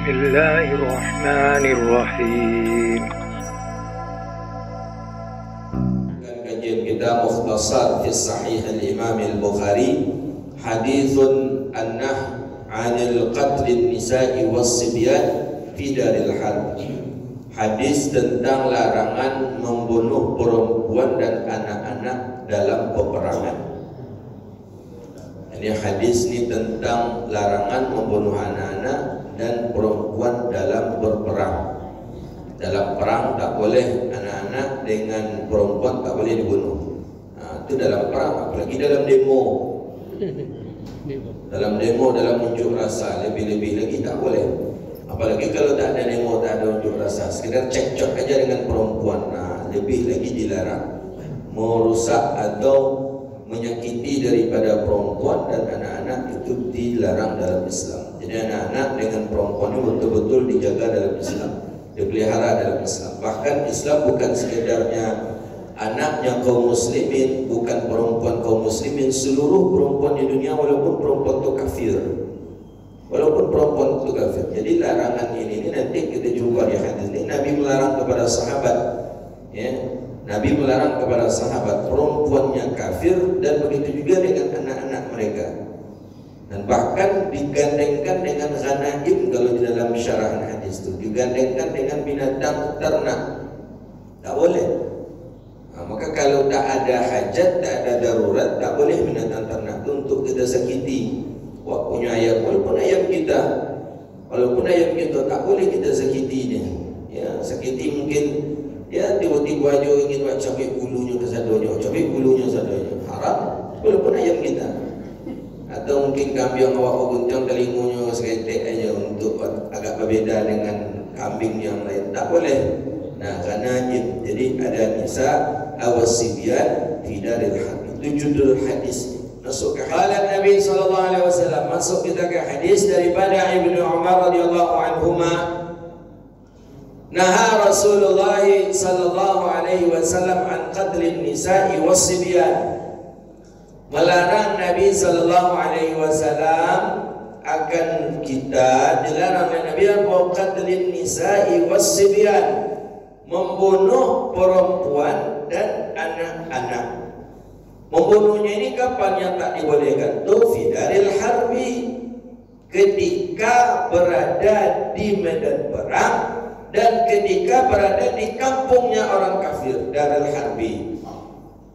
Bismillahirrahmanirrahim. Kajian kita Mukhtasar fi Sahih al-Imam al-Bukhari, hadithun an-nahy 'anil qatl nisa'i was-sibyan fi daril harb. Hadis tentang larangan membunuh perempuan dan anak-anak dalam peperangan. Ini hadis ini tentang larangan membunuh anak-anak dan perempuan dalam berperang. Dalam perang tak boleh anak-anak dengan perempuan tak boleh dibunuh. Itu dalam perang, apalagi dalam demo. Dalam demo, dalam unjuk rasa, lebih-lebih lagi tak boleh. Apalagi kalau tak ada demo, tak ada unjuk rasa, sekedar cekcok aja dengan perempuan, lebih lagi dilarang. Merusak atau menyakiti daripada perempuan dan anak-anak itu dilarang dalam Islam. Jadi anak-anak dengan perempuan itu betul-betul dijaga dalam Islam, dipelihara dalam Islam. Bahkan Islam bukan sekedarnya anaknya kaum muslimin, bukan perempuan kaum muslimin, seluruh perempuan di dunia, walaupun perempuan itu kafir, walaupun perempuan itu kafir. Jadi larangan ini nanti kita jumpa di hadis ini. Nabi melarang kepada sahabat, ya, Nabi melarang kepada sahabat perempuannya kafir, dan begitu juga dengan anak-anak mereka. Dan bahkan digandengkan dengan ghanaim kalau di dalam syarahan hadis itu, digandengkan dengan binatang ternak. Tak boleh. Maka kalau tak ada hajat, tak ada darurat, tak boleh binatang ternak itu untuk kita sakiti. Wah, punya ayam, walaupun ayam kita, tak boleh kita sakiti dia. Ya, sakiti mungkin, ya, tiba-tiba aja ingin buat cabik bulunya ke sadonya, cabik bulunya sadonya, haram, walaupun ayam kita. Atau mungkin kambing awak guntang telingunya seketek aja untuk agak berbeza dengan kambing yang lain, tak boleh. Nah, karena jadi ada nisa awasibyan fi daril harb. Itu judul hadis. Masuk ke hadis Nabi sallallahu alaihi wasallam. Masuk kita ke hadis daripada Ibnu Umar radhiyallahu anhuma. Naha Rasulullah sallallahu alaihi wasallam an qadlin nisa'i was-sibyan. Melarang Nabi sallallahu alaihi wasallam akan kita, dilarang oleh Nabi apa? Qadlin nisa'i was-sibyan, membunuh perempuan dan anak-anak. Membunuhnya ini kapan yang tak dibolehkan? Tu fi daril harbi, ketika berada di medan perang dan ketika berada di kampungnya orang kafir. Daril harbi,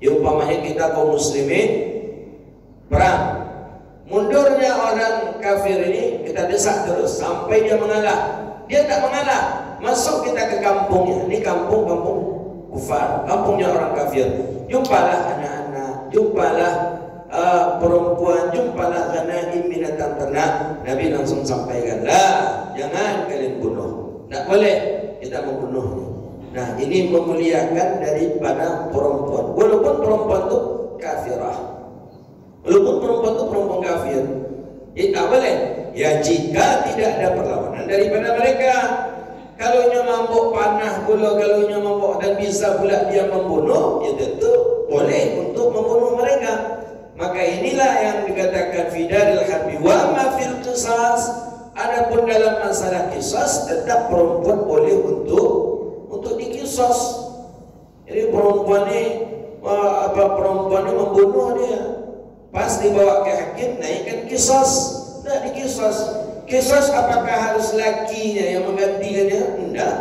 umpamanya kita kaum muslimin perang, mundurnya orang kafir ini kita desak terus sampai dia mengalah. Dia tak mengalah, masuk kita ke kampungnya. Ini kampung-kampung kufar, kampungnya orang kafir. Jumpalah anak-anak, jumpalah perempuan, jumpalah ghanaim binatang ternak. Nabi langsung sampaikan, lah, jangan kalian bunuh, tak boleh kita membunuhnya. Nah, ini memuliakan daripada perempuan, walaupun perempuan itu kafirah, walaupun perempuan itu perempuan kafir, tak boleh. Ya, jika tidak ada perlawanan daripada mereka. Kalau nya mabuk panah pula, kalau nya mabuk dan bisa pula dia membunuh, ya tentu boleh untuk membunuh mereka. Maka inilah yang dikatakan fi daril harbi wa ma fil qisas. Adapun dalam masalah qisas, tetap perempuan boleh untuk diqisas. Jadi perempuan ni membunuh dia, pas dibawa ke hakim, naikkan qisas. Tak dikisas. Kisas apakah harus lakinya yang menggantikannya? Tidak.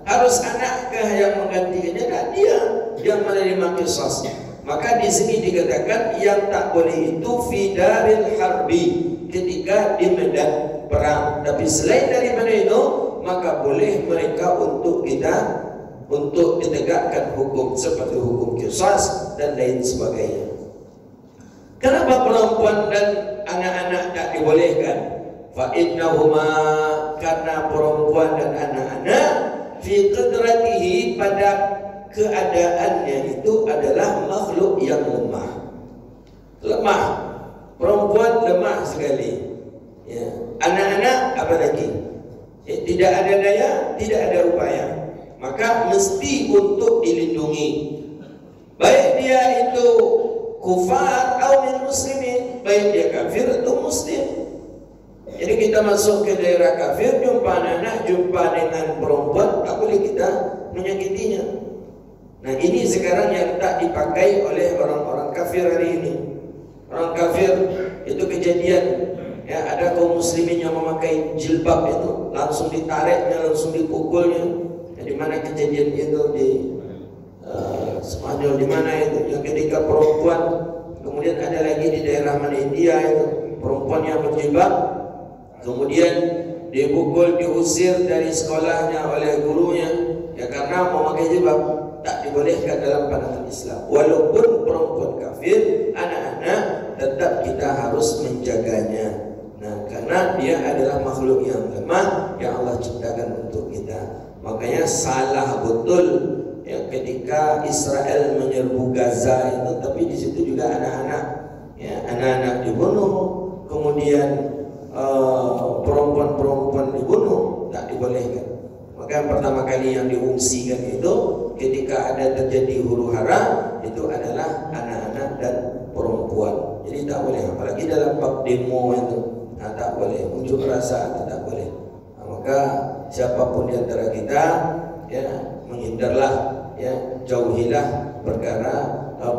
Harus anakkah yang menggantikannya? Tak, dia yang menerima kisasnya. Maka di sini dikatakan yang tak boleh itu fi daril harbi, ketika di medan perang. Tapi selain daripada itu, maka boleh mereka untuk ditegakkan hukum seperti hukum kisas dan lain sebagainya. Kenapa perempuan dan anak-anak tak dibolehkan? Fa innahuma, karena perempuan dan anak-anak fi qadratihi, pada keadaannya itu adalah makhluk yang lemah. Lemah. Perempuan lemah sekali. Ya. Anak-anak apa lagi? Tidak ada daya, tidak ada upaya. Maka mesti untuk dilindungi. Baik dia itu kufar atau muslimin, baik dia kafir atau muslim. Jadi kita masuk ke daerah kafir, jumpa anak-anak, jumpa dengan perempuan, tak boleh kita menyakitinya. Nah, ini sekarang yang tak dipakai oleh orang-orang kafir hari ini. Orang kafir itu kejadian, ya, ada kaum muslimin yang memakai jilbab itu, langsung ditariknya, langsung dipukulnya. Ya, di mana kejadian itu di Spanyol, di mana itu? Yang ketika perempuan, kemudian ada lagi di daerah mana India itu, perempuan yang berjilbab, kemudian dipukul, diusir dari sekolahnya oleh gurunya, ya karena memakai jilbab. Tak dibolehkan dalam pandangan Islam. Walaupun perempuan kafir, anak-anak, tetap kita harus menjaganya. Nah, karena dia adalah makhluk yang lemah yang Allah ciptakan untuk kita. Makanya salah betul ya ketika Israel menyerbu Gaza itu, tapi di situ juga anak-anak, ya, anak-anak dibunuh, kemudian perempuan-perempuan dibunuh, tak dibolehkan. Maka yang pertama kali yang diungsikan itu ketika ada terjadi huru-hara itu adalah anak-anak dan perempuan. Jadi tak boleh, apalagi dalam bab demo itu, tak boleh, unjuk rasa itu tak boleh. Maka siapapun di antara kita, ya, menghindarlah, ya, jauhilah perkara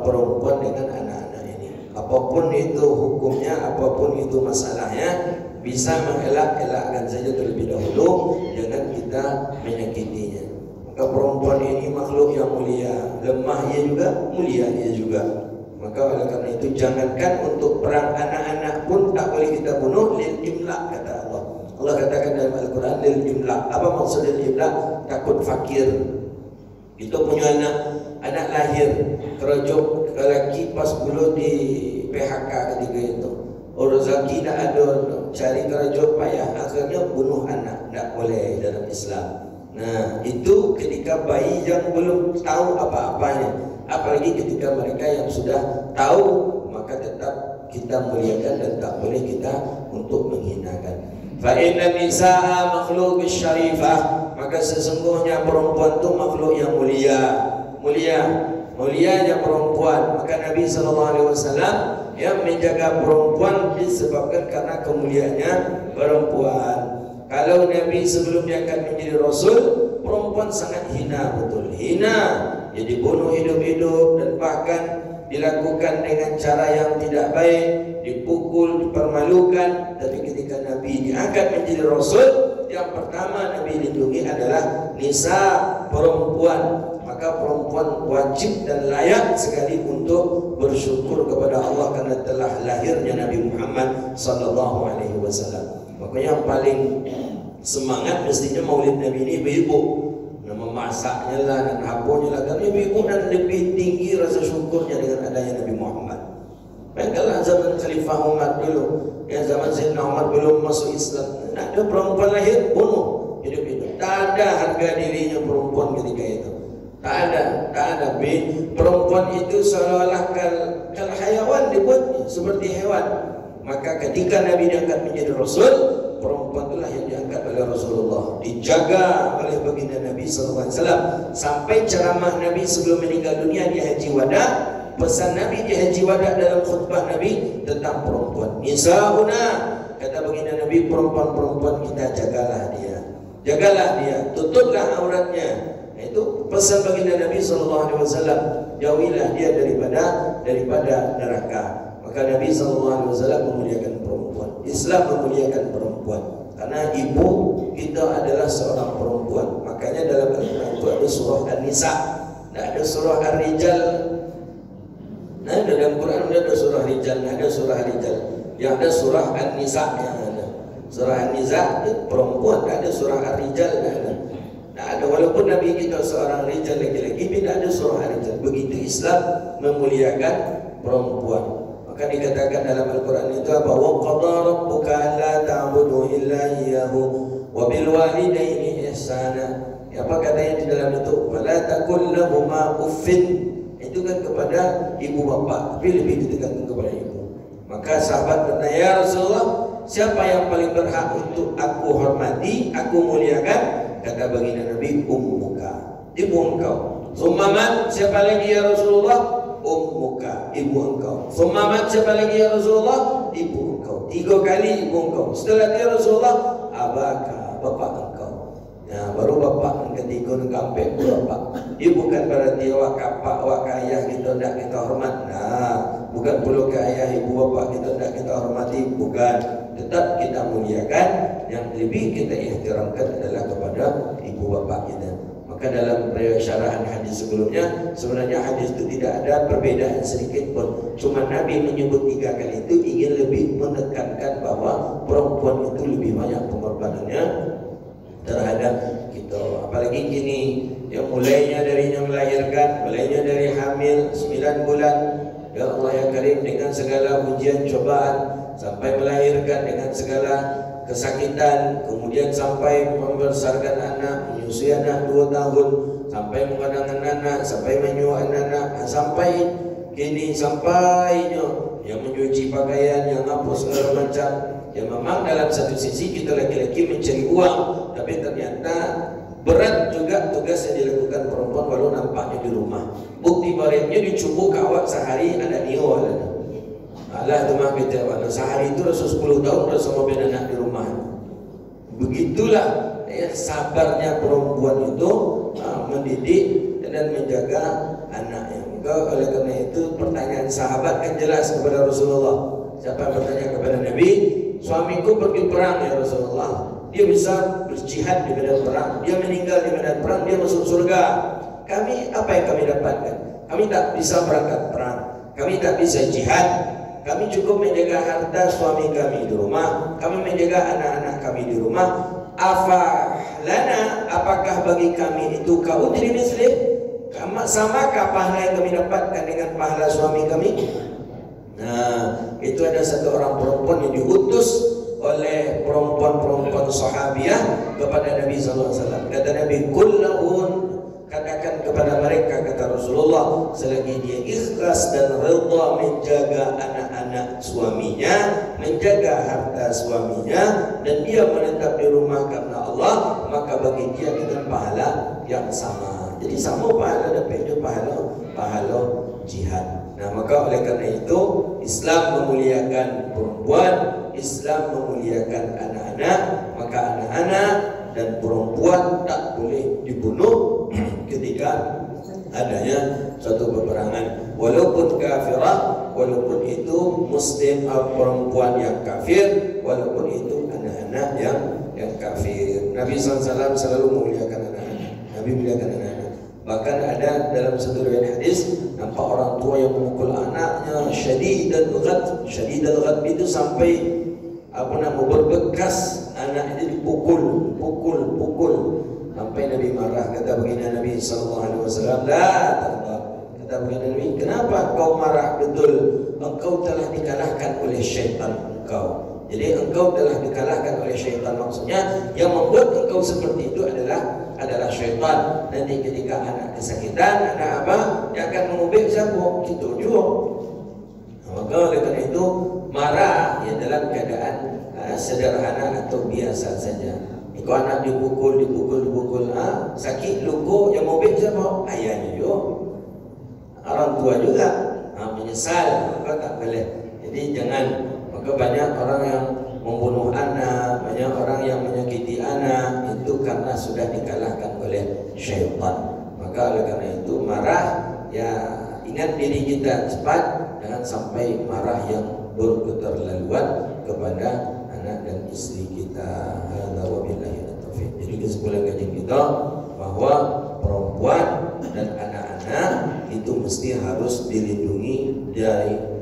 perempuan dengan anak-anak ini. Apapun itu hukumnya, apapun itu masalahnya, bisa mengelak-elakkan saja terlebih dahulu, jangan kita menyakitinya. Maka perempuan ini makhluk yang mulia, lemah ia juga, mulia ia juga. Maka oleh karena itu jangankan untuk perang anak-anak pun tak boleh kita bunuh, lil imlaq kata Allah. Allah katakan dalam Al-Quran lil imlaq. Apa maksud lil imlaq? Takut fakir. Itu punya anak lahir kerojuk lelaki pas dulu di PHK ketika itu. Rezeki tak ada, cari kerojuk payah, akhirnya bunuh anak. Tak boleh dalam Islam. Nah, itu ketika bayi yang belum tahu apa-apanya. Apalagi ketika mereka yang sudah tahu, maka tetap kita muliakan dan tak boleh kita untuk menghinakan. Fa inna nisaa makhluk syarifah, maka sesungguhnya perempuan itu makhluk yang mulia. Mulianya perempuan. Maka Nabi SAW yang menjaga perempuan disebabkan karena kemuliaannya perempuan. Kalau Nabi sebelum dia akan menjadi Rasul, perempuan sangat hina, betul hina, jadi dibunuh hidup-hidup dan bahkan dilakukan dengan cara yang tidak baik, dipukul, dipermalukan. Tapi ketika Nabi diangkat menjadi Rasul, yang pertama Nabi lindungi adalah nisa, perempuan. Maka perempuan wajib dan layak sekali untuk bersyukur kepada Allah karena telah lahirnya Nabi Muhammad SAW. Makanya yang paling semangat mestinya maulid Nabi ini ibu-ibu, memasaknya lah dan apanya lah, karena ibu-ibu dan lebih tinggi rasa syukurnya dengan adanya Nabi Muhammad. Baiklah zaman Khalifah Umar dulu, ya zaman Sayyidina Umar belum masuk Islam, ada perempuan lahir bunuh hidup-hidup. Tak ada harga dirinya perempuan ketika itu. Tak ada. Perempuan itu seolah-olah kal hayawan, dibuatnya seperti hewan. Maka ketika Nabi diangkat menjadi Rasul, perempuan itulah yang diangkat oleh Rasulullah, dijaga oleh baginda Nabi SAW. Sampai ceramah Nabi sebelum meninggal dunia di Haji Wada, pesan Nabi di Haji Wada dalam khutbah Nabi tentang perempuan. Nisauna, kata baginda Nabi, perempuan-perempuan kita jagalah dia, tutuplah auratnya. Itu pesan baginda Nabi SAW. Jauhilah dia daripada neraka. Maka Nabi SAW memuliakan perempuan. Islam memuliakan perempuan karena ibu kita adalah seorang perempuan. Makanya dalam Al-Quran itu ada surah An-Nisa, tidak ada surah Ar-Rijal. Nah, dalam Quran ada surah Rijal, ada surah Rijal. Yang ada surah An-Nisa yang ada. Surah An-Nisa perempuan, tidak ada surah Ar-Rijal, tidak ada. Walaupun Nabi kita seorang rijal laki-laki, tidak ada surah Ar-Rijal. Begitu Islam memuliakan perempuan. Maka dikatakan dalam Al-Quran itu apa? Wa qada rabbuka alla ta'budu illa iyyahu wa bil walidaini ihsana. Apa katanya di dalam itu? Wala taqul lahumā uffin. Itu kan kepada ibu bapa, tapi lebih ditekankan kepada ibu. Maka sahabat bertanya, ya Rasulullah, siapa yang paling berhak untuk aku hormati, aku muliakan? Kata baginda Nabi, ummuka, ibu engkau. Summa siapa lagi ya Rasulullah? Ummuka, ibu engkau. Summa siapa lagi ya Rasulullah? Ibu engkau. 3 3 kali ibu engkau. Setelah dia Rasulullah, abaka, bapak engkau. Ya, baru bapak yang ketiga yang kampek bapak. Dia bukan berarti awak kapak, awak ayah kita tidak kita hormat. Nah, bukan perlu ke ayah ibu bapak kita tidak kita hormati, bukan. Tetap kita muliakan. Yang lebih kita ihtiramkan adalah kepada ibu bapak kita. Maka dalam syarahan hadis sebelumnya, sebenarnya hadis itu tidak ada perbedaan sedikit pun. Cuma Nabi menyebut 3 kali itu ingin lebih menekankan bahwa perempuan itu lebih banyak pengorbanannya terhadap kita. Apalagi gini, yang mulainya darinya melahirkan, mulainya dari hamil 9 bulan, ya Allah ya Karim, dengan segala ujian cobaan, sampai melahirkan dengan segala kesakitan, kemudian sampai membesarkan anak, menyusui anak 2 tahun, sampai mengandungkan anak, sampai menyuai anak, sampai kini sampainya yang mencuci pakaian, yang apa segala macam. Ya memang dalam satu sisi kita laki-laki mencari uang, tapi ternyata berat juga tugas yang dilakukan perempuan walau nampaknya di rumah. Bukti baretnya dicubuk awak sehari ada nio ada. Alah rumah kita mana sehari itu rasa 10 tahun rasa mobil anak di rumah. Begitulah ya sabarnya perempuan itu mendidik dan menjaga anaknya. Maka oleh karena itu pertanyaan sahabat kan jelas kepada Rasulullah. Siapa yang bertanya kepada Nabi? Suamiku pergi perang ya Rasulullah. Dia bisa berjihad di medan perang. Dia meninggal di medan perang. Dia masuk surga. Kami apa yang kami dapatkan? Kami tak bisa berangkat perang. Kami tak bisa jihad. Kami cukup menjaga harta suami kami di rumah. Kami menjaga anak-anak kami di rumah. Afalana, apakah bagi kami itu kau jadi muslim? Samakah pahala yang kami dapatkan dengan pahala suami kami? Nah, itu ada satu orang perempuan yang diutus oleh perempuan-perempuan sahabiah kepada Nabi SAW. Kata Nabi, kullahun, katakan kepada mereka, kata Rasulullah, selagi dia ikhlas dan redha menjaga anak-anak suaminya, menjaga harta suaminya, dan dia menetap di rumah karena Allah, maka bagi dia dengan pahala yang sama. Jadi sama pahala dapat pahala jihad. Nah, maka oleh karena itu Islam memuliakan perempuan, Islam memuliakan anak-anak, maka anak-anak dan perempuan tak boleh dibunuh ketika adanya suatu peperangan. Walaupun kafirah, walaupun itu muslim atau perempuan yang kafir, walaupun itu anak-anak yang kafir. Nabi SAW selalu memuliakan anak-anak. Nabi memuliakan anak-anak. Bahkan ada dalam satu riwayat hadis, nampak orang tua yang memukul anaknya syadidul ghadab itu sampai berbekas anak itu dipukul sampai Nabi marah. Kata begini Nabi SAW, la tarda. Kata begini Nabi, kenapa kau marah? Betul, engkau telah dikalahkan oleh syaitan engkau. Jadi engkau telah dikalahkan oleh syaitan. Maksudnya yang membuat engkau seperti itu adalah syaitan. Nanti ketika anak kesakitan, anak apa yang akan mengubik siapa? Kita juga. Maka oleh karena itu marah ya dalam keadaan sederhana atau biasa saja. Kalau anak dipukul, sakit luka yang mengubik siapa? Ayahnya juga, orang tua juga menyesal. Maka tak boleh. Jadi jangan. Maka banyak orang yang membunuh anak, banyak orang yang menyakiti anak, itu karena sudah dikalahkan oleh syaitan. Maka oleh karena itu marah, ya ingat diri kita cepat, jangan sampai marah yang berketerlaluan kepada anak dan istri kita. Jadi kesimpulan kajian kita bahwa perempuan dan anak-anak itu mesti harus dilindungi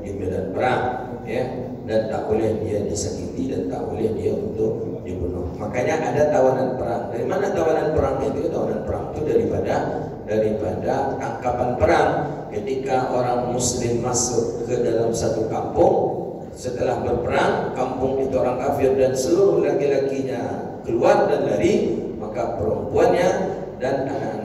di medan perang, ya. Dan tak boleh dia disakiti dan tak boleh dia untuk dibunuh. Makanya ada tawanan perang. Dari mana tawanan perang itu? Tawanan perang itu daripada tangkapan perang. Ketika orang muslim masuk ke dalam satu kampung, setelah berperang, kampung itu orang kafir dan seluruh laki-lakinya keluar dan lari, maka perempuannya dan anak